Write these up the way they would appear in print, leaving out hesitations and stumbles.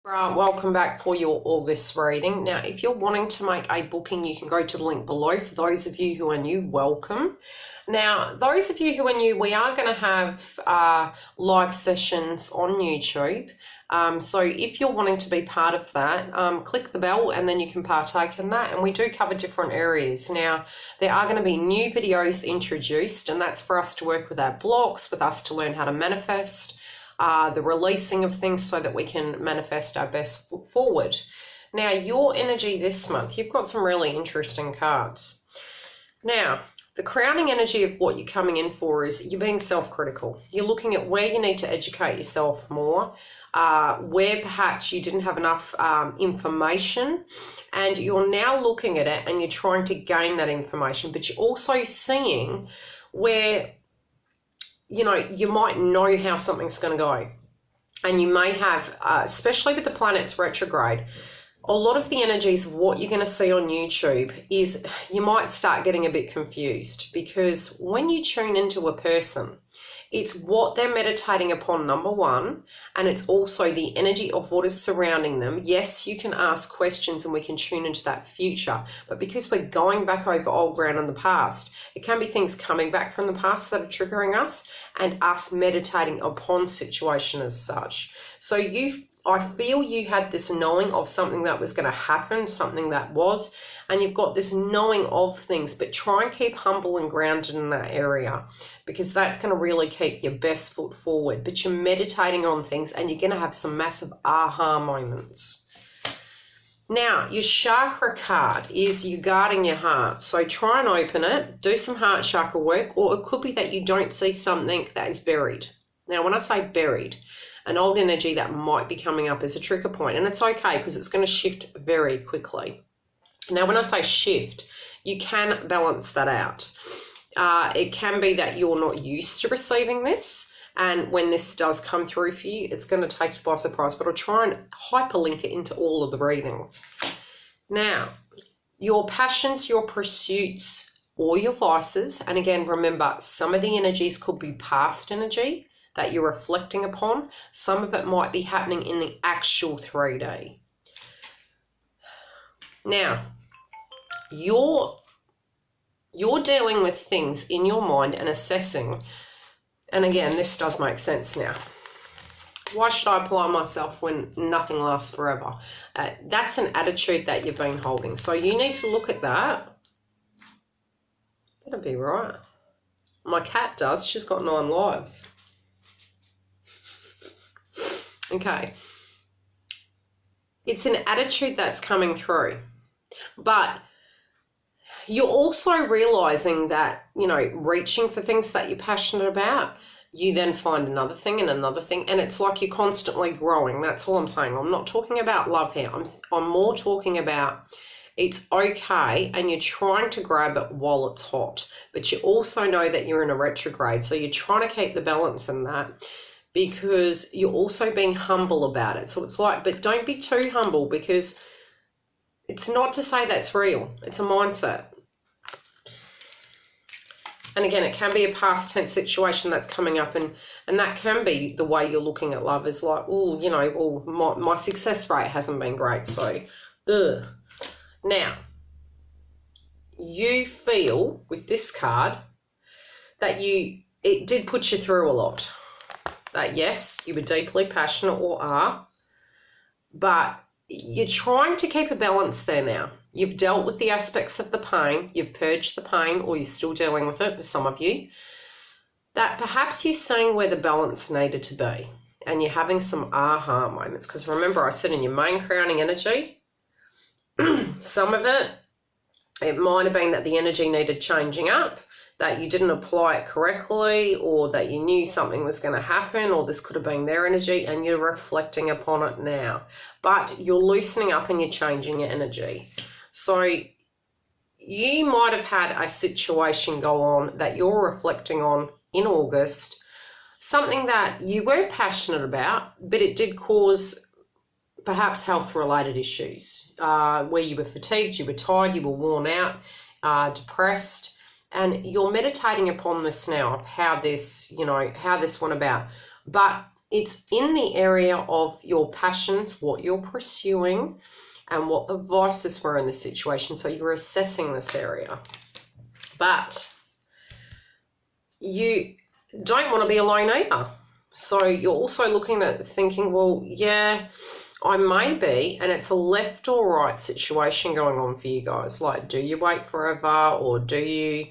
Welcome back for your August reading. Now, if you're wanting to make a booking, you can go to the link below. For those of you who are new, welcome. Now, those of you who are new, we are going to have live sessions on YouTube. So if you're wanting to be part of that, click the bell and then you can partake in that. And we do cover different areas. Now, there are going to be new videos introduced, and that's for us to work with our blocks, with us to learn how to manifest. The releasing of things so that we can manifest our best foot forward. Now, your energy this month, you've got some really interesting cards. Now, the crowning energy of what you're coming in for is you're being self-critical. You're looking at where you need to educate yourself more, where perhaps you didn't have enough information, and you're now looking at it and you're trying to gain that information, but you're also seeing where you might know how something's going to go. And you may have, especially with the planets retrograde, a lot of the energies of what you're going to see on YouTube is you might start getting a bit confused, because when you tune into a person, it's what they're meditating upon, number one, and it's also the energy of what is surrounding them. Yes, you can ask questions and we can tune into that future, but because we're going back over old ground in the past, it can be things coming back from the past that are triggering us and us meditating upon situation as such. So I feel you had this knowing of something that was going to happen, something that was, and you've got this knowing of things, but try and keep humble and grounded in that area, because that's going to really keep your best foot forward. But you're meditating on things and you're going to have some massive aha moments. Now, your chakra card is you guarding your heart. So try and open it, do some heart chakra work, or it could be that you don't see something that is buried. Now, when I say buried, an old energy that might be coming up as a trigger point, and it's okay because it's going to shift very quickly. Now, when I say shift, you can balance that out. It can be that you're not used to receiving this, and when this does come through for you, it's going to take you by surprise, but I'll try and hyperlink it into all of the readings. Now, your passions, your pursuits, or your vices, and again, remember, some of the energies could be past energy that you're reflecting upon. Some of it might be happening in the actual 3D. Now, you're dealing with things in your mind and assessing, and again, this does make sense now. Why should I apply myself when nothing lasts forever? That's an attitude that you've been holding. So you need to look at that. That'll be right. My cat does. She's got 9 lives. Okay. It's an attitude that's coming through. But you're also realizing that, reaching for things that you're passionate about, you then find another thing and another thing, and it's like you're constantly growing. That's all I'm saying. I'm not talking about love here. I'm more talking about it's okay, and you're trying to grab it while it's hot, but you also know that you're in a retrograde, so you're trying to keep the balance in that, because you're also being humble about it. So it's like, but don't be too humble, because it's not to say that's real. It's a mindset. And again, it can be a past tense situation that's coming up, and that can be the way you're looking at love, is like, oh, my success rate hasn't been great, so, ugh. Now, you feel with this card that it did put you through a lot. That yes, you were deeply passionate or are, but you're trying to keep a balance there now. You've dealt with the aspects of the pain, you've purged the pain, or you're still dealing with it for some of you, that perhaps you're seeing where the balance needed to be, and you're having some aha moments. Because remember, I said in your main crowning energy, some of it might have been that the energy needed changing up, that you didn't apply it correctly, or that you knew something was going to happen, or this could have been their energy, and you're reflecting upon it now. But you're loosening up and you're changing your energy. So you might have had a situation go on that you're reflecting on in August, something that you were passionate about, but it did cause perhaps health-related issues, where you were fatigued, you were tired, you were worn out, depressed, and you're meditating upon this now, of how this went about. But It's in the area of your passions, what you're pursuing, and what the vices were in the situation. So you're assessing this area. But you don't want to be alone either. So you're also looking at thinking, well, yeah, I may be, and it's a left or right situation going on for you guys. Like, do you wait forever, or do you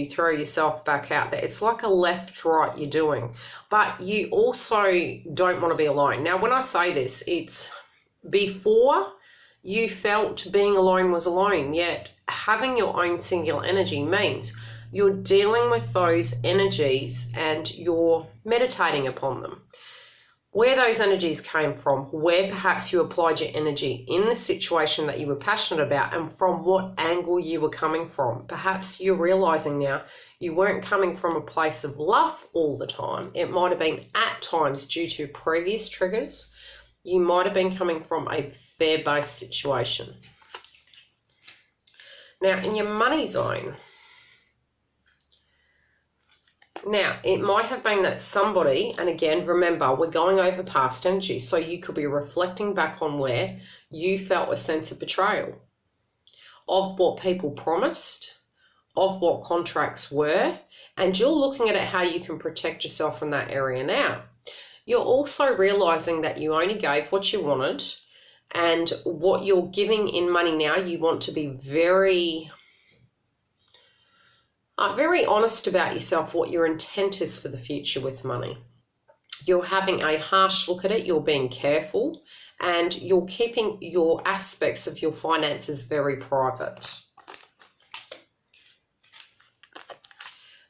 throw yourself back out there? It's like a left-right you're doing. But you also don't want to be alone. Now, when I say this, it's before you felt being alone was alone, yet having your own singular energy means you're dealing with those energies and you're meditating upon them. Where those energies came from, where perhaps you applied your energy in the situation that you were passionate about, and from what angle you were coming from. Perhaps you're realizing now you weren't coming from a place of love all the time. It might have been at times due to previous triggers. You might have been coming from a fear-based situation. Now, in your money zone, now, it might have been that somebody, and again, remember, we're going over past energy, so you could be reflecting back on where you felt a sense of betrayal of what people promised, of what contracts were, and you're looking at it how you can protect yourself from that area now. You're also realizing that you only gave what you wanted, and what you're giving in money now, you want to be very honest about yourself, what your intent is for the future with money. You're having a harsh look at it, you're being careful, and you're keeping your aspects of your finances very private.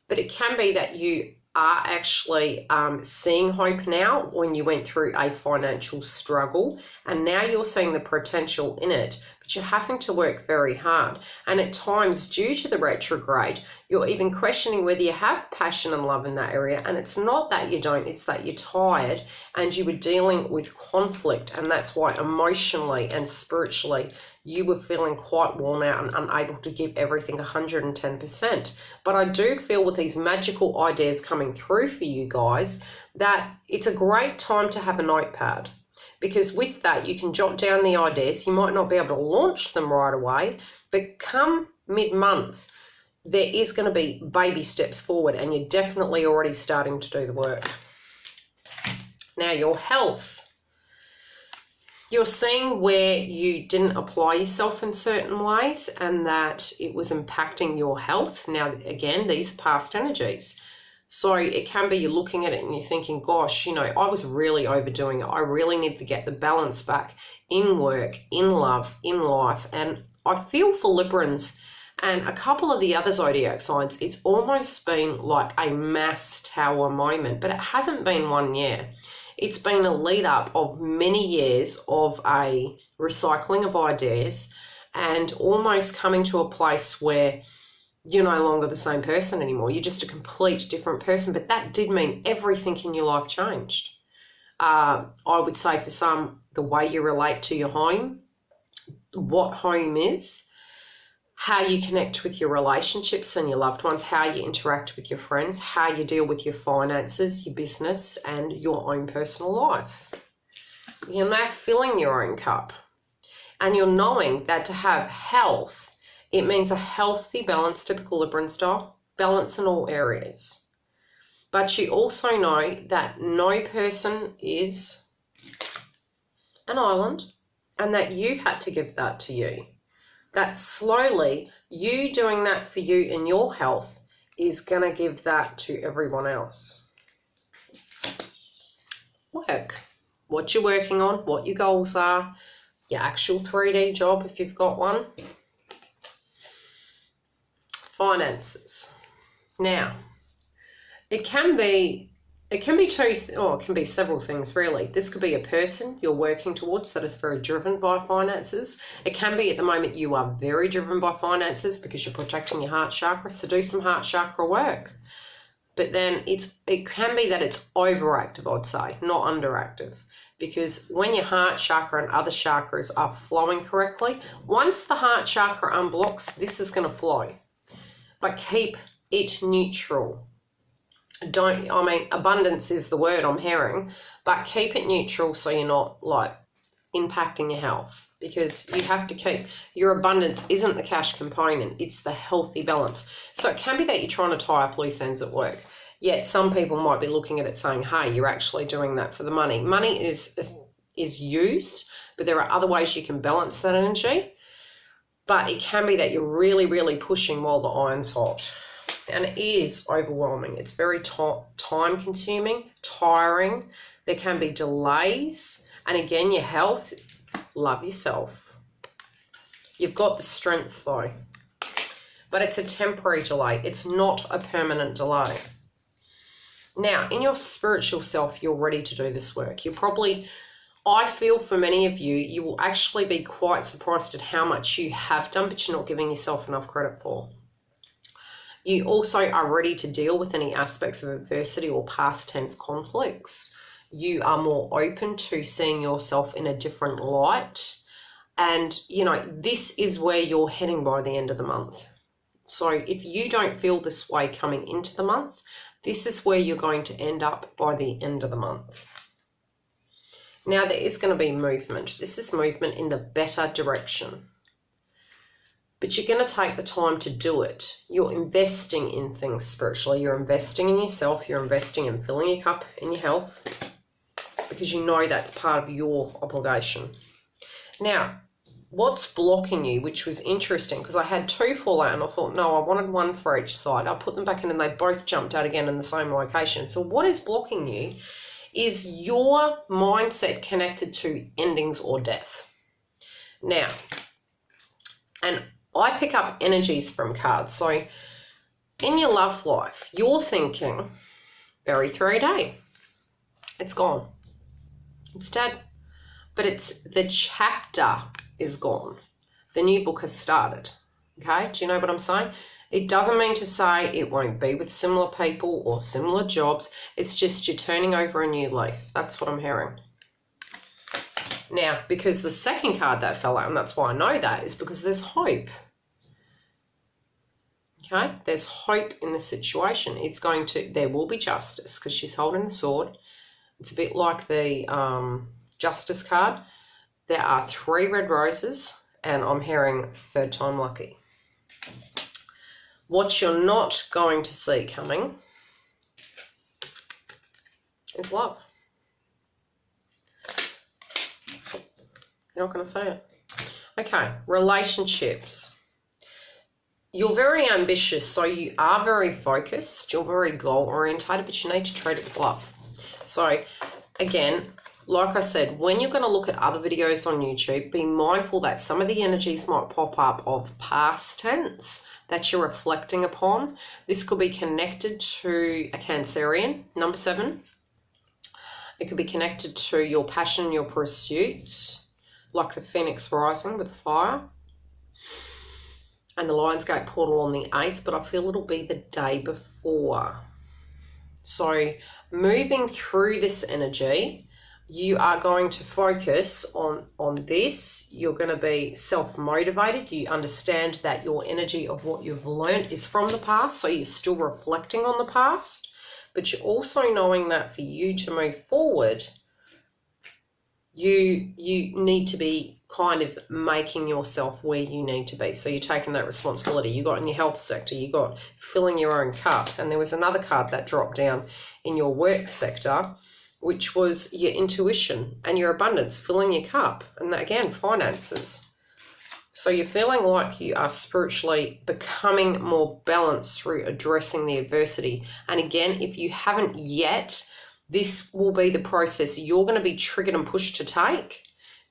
But it can be that you are actually seeing hope now when you went through a financial struggle, and now you're seeing the potential in it, but you're having to work very hard. And at times, due to the retrograde, you're even questioning whether you have passion and love in that area. And it's not that you don't, it's that you're tired and you were dealing with conflict, and that's why emotionally and spiritually you were feeling quite worn out and unable to give everything 110%. But I do feel with these magical ideas coming through for you guys that it's a great time to have a notepad, because with that you can jot down the ideas. You might not be able to launch them right away, but come mid-month there is going to be baby steps forward, and you're definitely already starting to do the work. Now, your health. You're seeing where you didn't apply yourself in certain ways and that it was impacting your health. Now, again, these are past energies. So it can be you're looking at it and you're thinking, gosh, you know, I was really overdoing it. I really need to get the balance back in work, in love, in life. And I feel for Librans and a couple of the other zodiac signs, it's almost been like a mass tower moment, but it hasn't been one year. It's been a lead up of many years of a recycling of ideas and almost coming to a place where you're no longer the same person anymore. You're just a complete different person. But that did mean everything in your life changed. I would say for some, the way you relate to your home, what home is, how you connect with your relationships and your loved ones, how you interact with your friends, how you deal with your finances, your business, and your own personal life. You're now filling your own cup. And you're knowing that to have health, it means a healthy, balanced, equilibrium style, balance in all areas. But you also know that no person is an island, and that you had to give that to you. That slowly, you doing that for you in your health is going to give that to everyone else. Work. What you're working on, what your goals are, your actual 3D job if you've got one. Finances. Now, it can be several things really. This could be a person you're working towards that is very driven by finances. It can be at the moment you are very driven by finances because you're protecting your heart chakra, so do some heart chakra work. But then it can be that it's overactive, I'd say, not underactive. Because when your heart chakra and other chakras are flowing correctly, once the heart chakra unblocks, this is going to flow. But keep it neutral. abundance is the word I'm hearing, but keep it neutral so you're not like impacting your health, because you have to keep your abundance isn't the cash component, it's the healthy balance. So it can be that you're trying to tie up loose ends at work, yet some people might be looking at it saying, hey, you're actually doing that for the money. Money is used, but there are other ways you can balance that energy. But it can be that you're really, really pushing while the iron's hot. And it is overwhelming. It's very time consuming, tiring. There can be delays. And again, your health, love yourself. You've got the strength though. But it's a temporary delay. It's not a permanent delay. Now, in your spiritual self, you're ready to do this work. You're probably, I feel for many of you, you will actually be quite surprised at how much you have done, but you're not giving yourself enough credit for. You also are ready to deal with any aspects of adversity or past tense conflicts. You are more open to seeing yourself in a different light. And, you know, this is where you're heading by the end of the month. So if you don't feel this way coming into the month, this is where you're going to end up by the end of the month. Now, there is going to be movement. This is movement in the better direction. But you're going to take the time to do it. You're investing in things spiritually. You're investing in yourself. You're investing in filling your cup in your health, because you know that's part of your obligation. Now, what's blocking you, which was interesting, because I had two fall out and I thought, no, I wanted one for each side. I put them back in and they both jumped out again in the same location. So what is blocking you is your mindset connected to endings or death. Now, and I pick up energies from cards. So in your love life, you're thinking, very 3D. It's gone. It's dead. But it's the chapter is gone. The new book has started. Okay? Do you know what I'm saying? It doesn't mean to say it won't be with similar people or similar jobs. It's just you're turning over a new leaf. That's what I'm hearing. Now, because the second card that fell out, and that's why I know that, is because there's hope. Okay? There's hope in the situation. It's going to, there will be justice because she's holding the sword. It's a bit like the justice card. There are 3 red roses, and I'm hearing third time lucky. What you're not going to see coming is love. You're not going to see it. Okay, relationships. You're very ambitious, so you are very focused. You're very goal-orientated, but you need to treat it with love. So, again, like I said, when you're going to look at other videos on YouTube, be mindful that some of the energies might pop up of past tense that you're reflecting upon. This could be connected to a Cancerian, number 7. It could be connected to your passion, your pursuits, like the Phoenix Rising with the fire. And the Lionsgate portal on the 8th, but I feel it'll be the day before. So moving through this energy, you are going to focus on this. You're going to be self-motivated. You understand that your energy of what you've learned is from the past, so you're still reflecting on the past, but you're also knowing that for you to move forward, you need to be kind of making yourself where you need to be. So you're taking that responsibility. You got in your health sector, you got filling your own cup, and there was another card that dropped down in your work sector, which was your intuition and your abundance, filling your cup, and that, again, finances. So you're feeling like you are spiritually becoming more balanced through addressing the adversity. And again, if you haven't yet, this will be the process you're going to be triggered and pushed to take,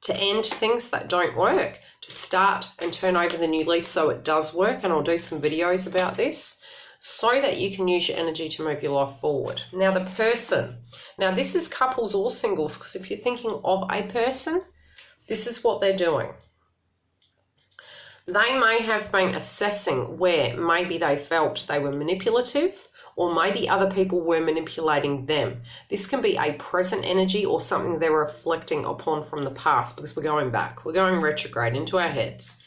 to end things that don't work, to start and turn over the new leaf so it does work. And I'll do some videos about this so that you can use your energy to move your life forward. Now, the person. Now, this is couples or singles, because if you're thinking of a person, this is what they're doing. They may have been assessing where maybe they felt they were manipulative, or maybe other people were manipulating them. This can be a present energy or something they're reflecting upon from the past, because we're going back. We're going retrograde into our heads.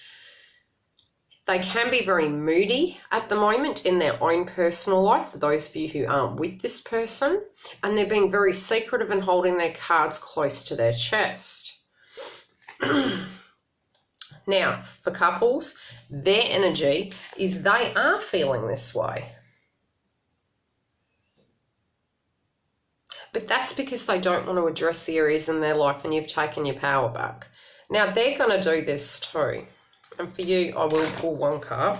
They can be very moody at the moment in their own personal life, for those of you who aren't with this person, and they're being very secretive and holding their cards close to their chest. Now, for couples, their energy is they are feeling this way. But that's because they don't want to address the areas in their life and you've taken your power back. Now, they're going to do this too. And for you, I will pull one card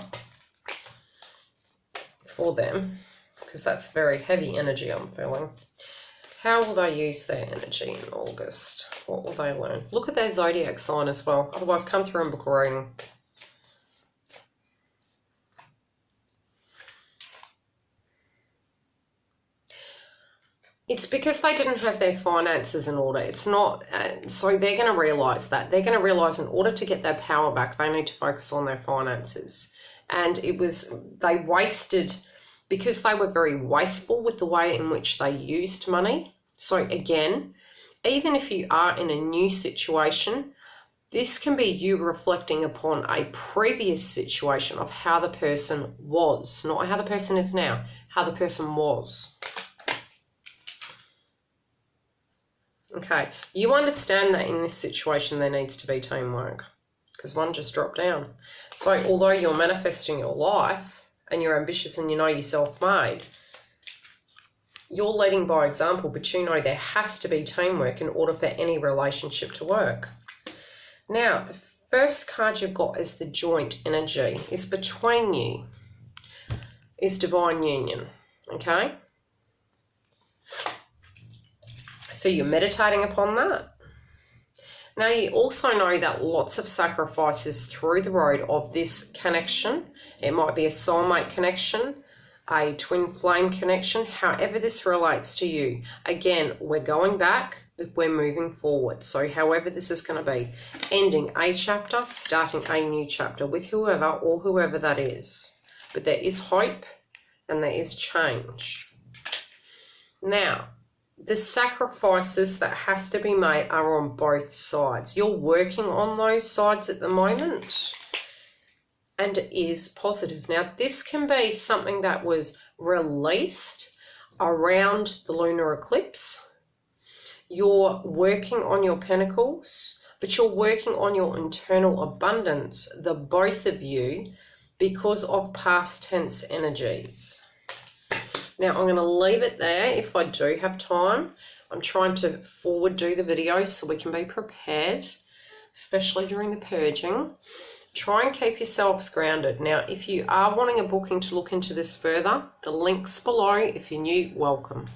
for them because that's very heavy energy I'm feeling. How will they use their energy in August? What will they learn? Look at their zodiac sign as well. Otherwise, come through and book a reading. It's because they didn't have their finances in order. It's not, so they're going to realise that. They're going to realise in order to get their power back, they need to focus on their finances. And they wasted, because they were very wasteful with the way in which they used money. So again, even if you are in a new situation, this can be you reflecting upon a previous situation of how the person was, not how the person is now, how the person was. Okay, you understand that in this situation there needs to be teamwork because one just dropped down. So although you're manifesting your life and you're ambitious and you know you're self-made, you're leading by example, but you know there has to be teamwork in order for any relationship to work. Now, the first card you've got is the joint energy, is between you, is divine union, okay? So you're meditating upon that. Now, you also know that lots of sacrifices through the road of this connection. It might be a soulmate connection, a twin flame connection, however this relates to you. Again, we're going back, but we're moving forward. So however this is going to be, ending a chapter, starting a new chapter with whoever or whoever that is. But there is hope and there is change. Now, the sacrifices that have to be made are on both sides. You're working on those sides at the moment, and it is positive. Now, this can be something that was released around the lunar eclipse. You're working on your pentacles, but you're working on your internal abundance, the both of you, because of past tense energies. Now, I'm going to leave it there if I do have time. I'm trying to forward do the videos so we can be prepared, especially during the purging. Try and keep yourselves grounded. Now, if you are wanting a booking to look into this further, the link's below. If you're new, welcome.